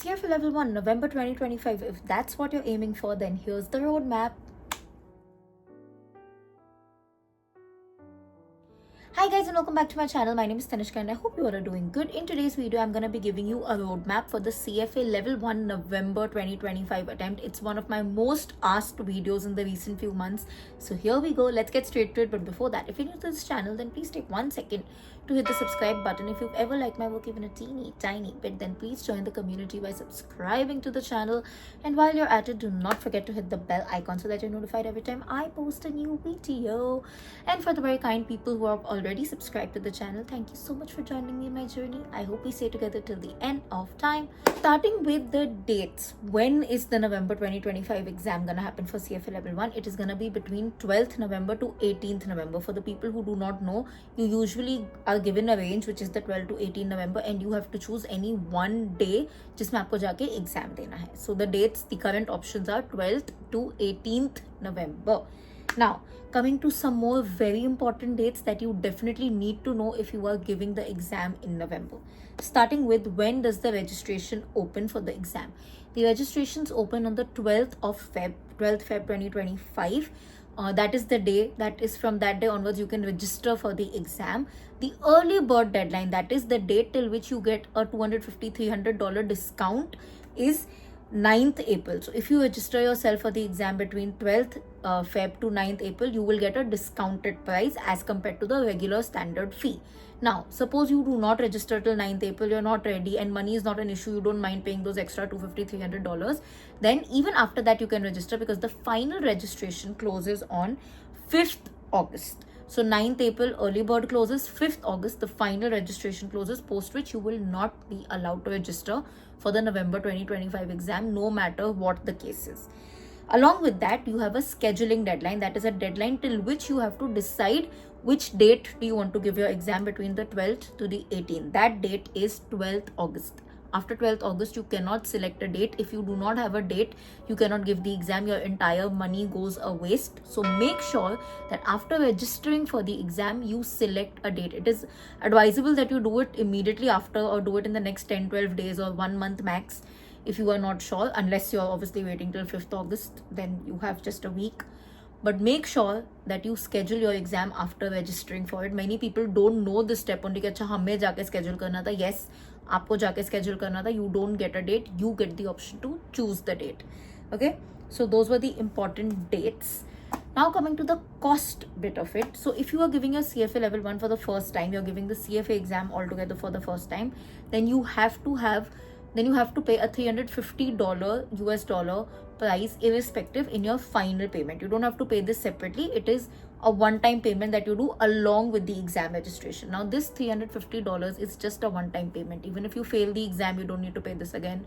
CFA Level 1, November 2025. If that's what you're aiming for, then here's the roadmap. Hi guys and welcome back to my channel. My name is Tanishka and I hope you all are doing good. In today's video, I'm going to be giving you a roadmap for the CFA Level 1 November 2025 attempt. It's one of my most asked videos in the recent few months. So here we go. Let's get straight to it. But before that, if you're new to this channel, then please take 1 second to hit the subscribe button. If you've ever liked my work even a tiny bit, then please join the community by subscribing to the channel. And while you're at it, do not forget to hit the bell icon so that you're notified every time I post a new video. And for the very kind people who have already subscribed to the channel, thank you so much for joining me in my journey. I hope we stay together till the end of time. Starting with the dates, when is the November 2025 exam gonna happen for CFA Level 1? It is gonna be between 12th November to 18th November. For the people who do not know, you usually are given a range which is the 12 to 18 November and you have to choose any one day जिसमें आपको जाके exam देना है. So the dates, the current options are 12th to 18th November. Now, coming to some more very important dates that you definitely need to know if you are giving the exam in November. Starting with, when does the registration open for the exam? The registrations open on the 12th Feb 2025. That is the day, that is from that day onwards you can register for the exam. The early bird deadline, that is the date till which you get a $250-300 discount, is 9th April. So if you register yourself for the exam between 12th Feb to 9th April, you will get a discounted price as compared to the regular standard fee. Now, suppose you do not register till 9th April, you're not ready and money is not an issue, you don't mind paying those extra $250-300, then even after that you can register because the final registration closes on 5th August. So 9th April early bird closes, 5th August the final registration closes, post which you will not be allowed to register for the November 2025 exam, no matter what the case is. Along with that, you have a scheduling deadline. That is a deadline till which you have to decide which date do you want to give your exam between the 12th to the 18th. That date is 12th August. After 12th August, you cannot select a date. If you do not have a date, you cannot give the exam. Your entire money goes a waste. So make sure that after registering for the exam, you select a date. It is advisable that you do it immediately after or do it in the next 10-12 days or 1 month max if you are not sure, unless you're obviously waiting till 5th August, then you have just a week. But make sure that you schedule your exam after registering for it. Many people don't know this step only. अच्छा हमें जाके schedule करना था. Yes, आपको जाके schedule करना था. You don't get a date. You get the option to choose the date. Okay. So those were the important dates. Now coming to the cost bit of it. So if you are giving your CFA Level 1 for the first time, you're giving the CFA exam altogether for the first time, then you have to pay a $350 US dollar price irrespective in your final payment. You don't have to pay this separately. It is a one-time payment that you do along with the exam registration. Now this $350 is just a one-time payment. Even if you fail the exam, you don't need to pay this again.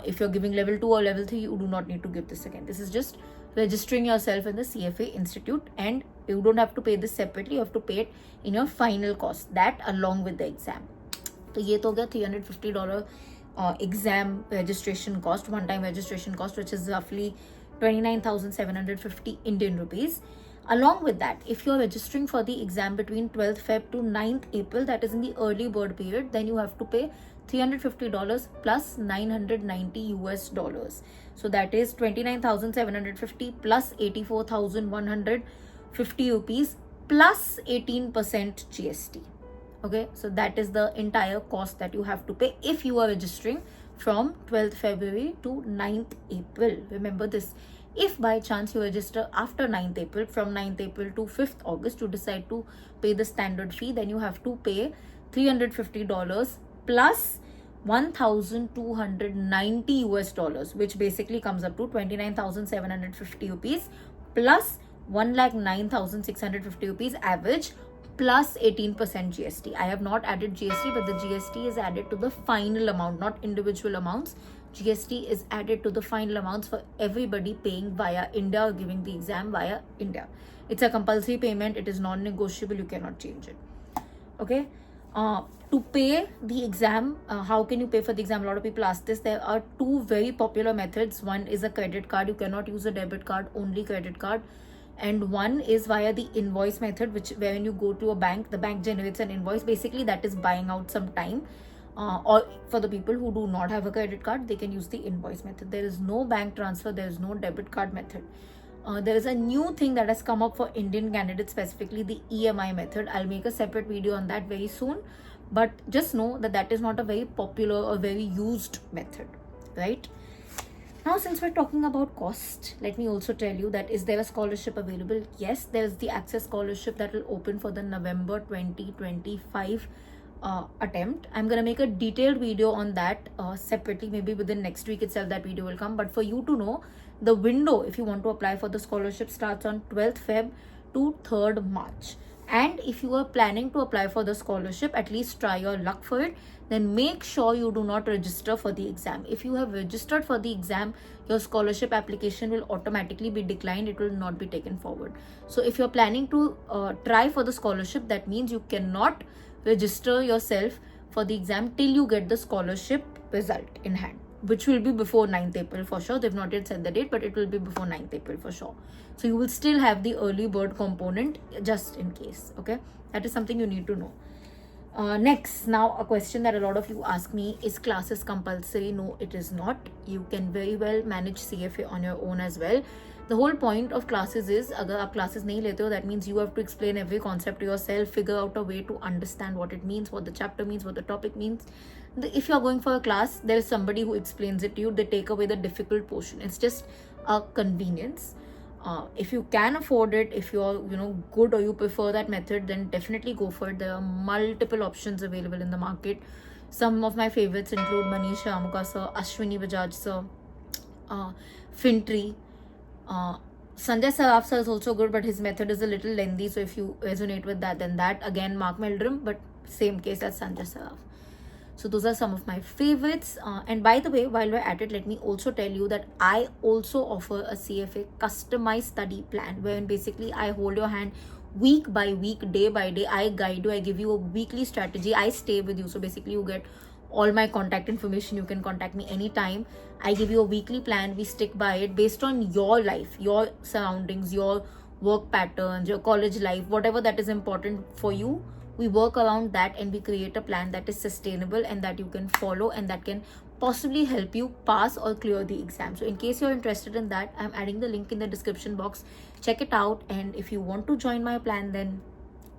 If you're giving level 2 or level 3, you do not need to give this again. This is just registering yourself in the CFA Institute and you don't have to pay this separately. You have to pay it in your final cost, that along with the exam. So ये तो हो गया $350 exam registration cost, one-time registration cost, which is roughly 29,750 Indian rupees. Along with that, if you're registering for the exam between 12th Feb to 9th April, that is in the early bird period, then you have to pay $350 plus 990 US dollars. So that is 29,750 plus 84,150 rupees plus 18% GST. Okay, so that is the entire cost that you have to pay if you are registering from 12th February to 9th April. Remember this. If by chance you register after 9th April, from 9th April to 5th August, you decide to pay the standard fee, then you have to pay $350 plus 1,290 US dollars, which basically comes up to 29,750 rupees plus 1,09,650 rupees average plus 18% GST. I have not added GST, but the GST is added to the final amount, not individual amounts. GST is added to the final amounts for everybody paying via India or giving the exam via India. It's a compulsory payment. It is non-negotiable. You cannot change it. Okay. To pay the exam, how can you pay for the exam? A lot of people ask this. There are two very popular methods. One is a credit card. You cannot use a debit card, only credit card. And one is via the invoice method, which when you go to a bank, the bank generates an invoice. Basically, that is buying out some time. or for the people who do not have a credit card, they can use the invoice method. There is no bank transfer, there is no debit card method. There is a new thing that has come up for Indian candidates, specifically the EMI method. I'll make a separate video on that very soon, but just know that that is not a very popular or very used method, right? Now, since we're talking about cost, let me also tell you that is there a scholarship available? Yes, there is the Access Scholarship that will open for the November 2025 attempt. I'm gonna make a detailed video on that separately. Maybe within next week itself that video will come. But for you to know, the window if you want to apply for the scholarship starts on 12th Feb to 3rd March. And if you are planning to apply for the scholarship, at least try your luck for it. Then make sure you do not register for the exam. If you have registered for the exam, your scholarship application will automatically be declined. It will not be taken forward. So if you're planning to try for the scholarship, that means you cannot register yourself for the exam till you get the scholarship result in hand, which will be before 9th April for sure. They've not yet said the date, but it will be before 9th April for sure. So you will still have the early bird component just in case. Okay, that is something you need to know. Next, now a question that a lot of you ask me, is classes compulsory? No, it is not. You can very well manage CFA on your own as well. The whole point of classes is, agar aap classes nahi lete ho, that means you have to explain every concept to yourself, figure out a way to understand what it means, what the chapter means, what the topic means. If you're going for a class, there is somebody who explains it to you. They take away the difficult portion. It's just a convenience. If you can afford it, if you're good or you prefer that method, then definitely go for it. There are multiple options available in the market. Some of my favorites include Manish Ramuka sir, Ashwini Bajaj sir, Fintry. Sanjay Saraf sir is also good, but his method is a little lengthy. So if you resonate with that, then that. Again, Mark Meldrum, but same case as Sanjay Saraf. So those are some of my favorites. And by the way, while we're at it, let me also tell you that I also offer a CFA customized study plan, wherein basically I hold your hand week by week, day by day. I guide you, I give you a weekly strategy, I stay with you. So basically you get all my contact information. You can contact me anytime. I give you a weekly plan. We stick by it based on your life, your surroundings, your work patterns, your college life, whatever that is important for you. We work around that and we create a plan that is sustainable and that you can follow and that can possibly help you pass or clear the exam. So in case you're interested in that, I'm adding the link in the description box. Check it out. And if you want to join my plan, then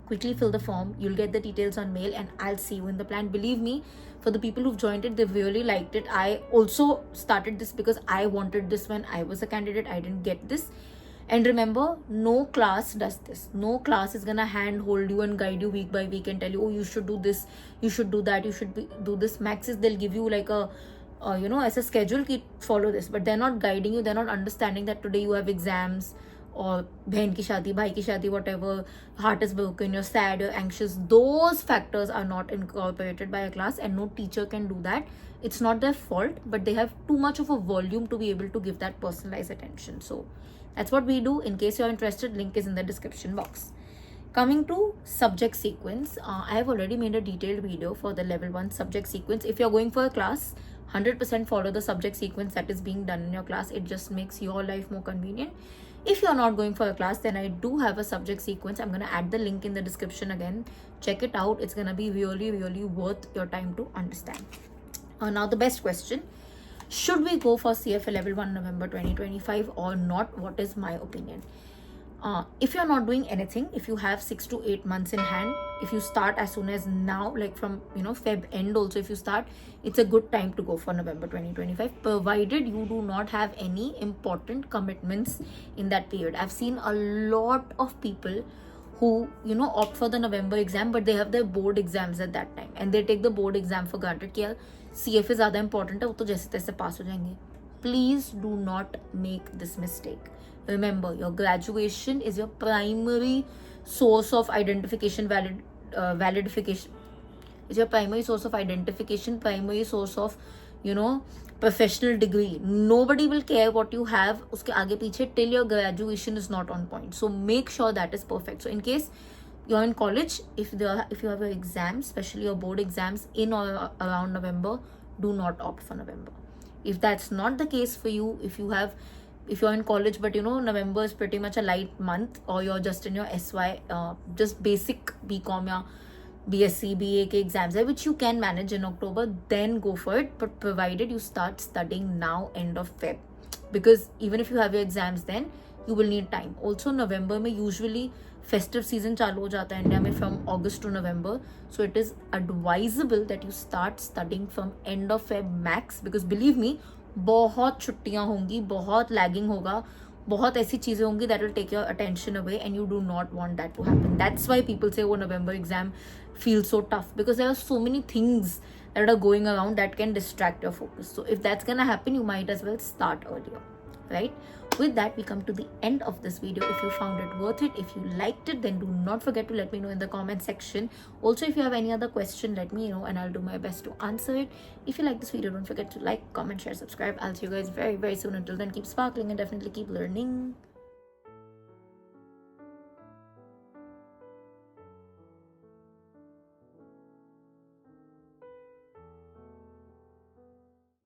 quickly fill the form. You'll get the details on mail and I'll see you in the plan. Believe me, for the people who've joined it, they've really liked it. I also started this because I wanted this when I was a candidate. I didn't get this. And remember, no class does this. No class is gonna handhold you and guide you week by week and tell you, oh, you should do this, you should do that, you should do this. Max is they'll give you like a as a schedule, follow this. But they're not guiding you. They're not understanding that today you have exams, or behen ki shadi, bhai ki shadi, whatever, heart is broken, you're sad, you're anxious. Those factors are not incorporated by a class, and no teacher can do that. It's not their fault, but they have too much of a volume to be able to give that personalized attention. So that's what we do. In case you're interested, link is in the description box. Coming to subject sequence, I have already made a detailed video for the level 1 subject sequence. If you're going for a class, 100% follow the subject sequence that is being done in your class. It just makes your life more convenient. If you're not going for a class, then I do have a subject sequence. I'm going to add the link in the description again. Check it out. It's going to be really, really worth your time to understand. Now the best question. Should we go for CFA Level 1 November 2025 or not? What is my opinion? If you're not doing anything, if you have 6 to 8 months in hand, if you start as soon as now, like from Feb end also, if you start, it's a good time to go for November 2025, provided you do not have any important commitments in that period. I've seen a lot of people who opt for the November exam, but they have their board exams at that time and they take the board exam for granted. Ki CFA ज़्यादा important है, वो तो जैसे तैसे पास हो जाएंगे. Please do not make this mistake. Remember, your graduation is your primary source of identification, validification. It's your primary source of identification, primary source of professional degree. Nobody will care what you have uske aage piche till your graduation is not on point. So make sure that is perfect. So in case you're in college, if you have your exams, especially your board exams in or around November, do not opt for November. If that's not the case for you, if you're in college but November is pretty much a light month, or you're just in your SY, just basic BCom, BSc, BA के exams है, which you can manage in October, then go for it. But provided you start studying now, end of Feb, because even if you have your exams then, you will need time. Also November में usually festive season चालू हो जाता है India में from August to November, so it is advisable that you start studying from end of Feb max, because believe me बहुत छुट्टियां होंगी, बहुत लैगिंग होगा, बहुत ऐसी चीज़ें होंगी that will take your attention away, and you do not want that to happen. That's why people say, oh, November exam feels so tough, because there are so many things that are going around that can distract your focus. So if that's gonna happen, you might as well start earlier, right? With that, we come to the end of this video. If you found it worth it, if you liked it, then do not forget to let me know in the comment section. Also, if you have any other question, let me know and I'll do my best to answer it. If you like this video, don't forget to like, comment, share, subscribe. I'll see you guys very, very soon. Until then, keep sparkling and definitely keep learning.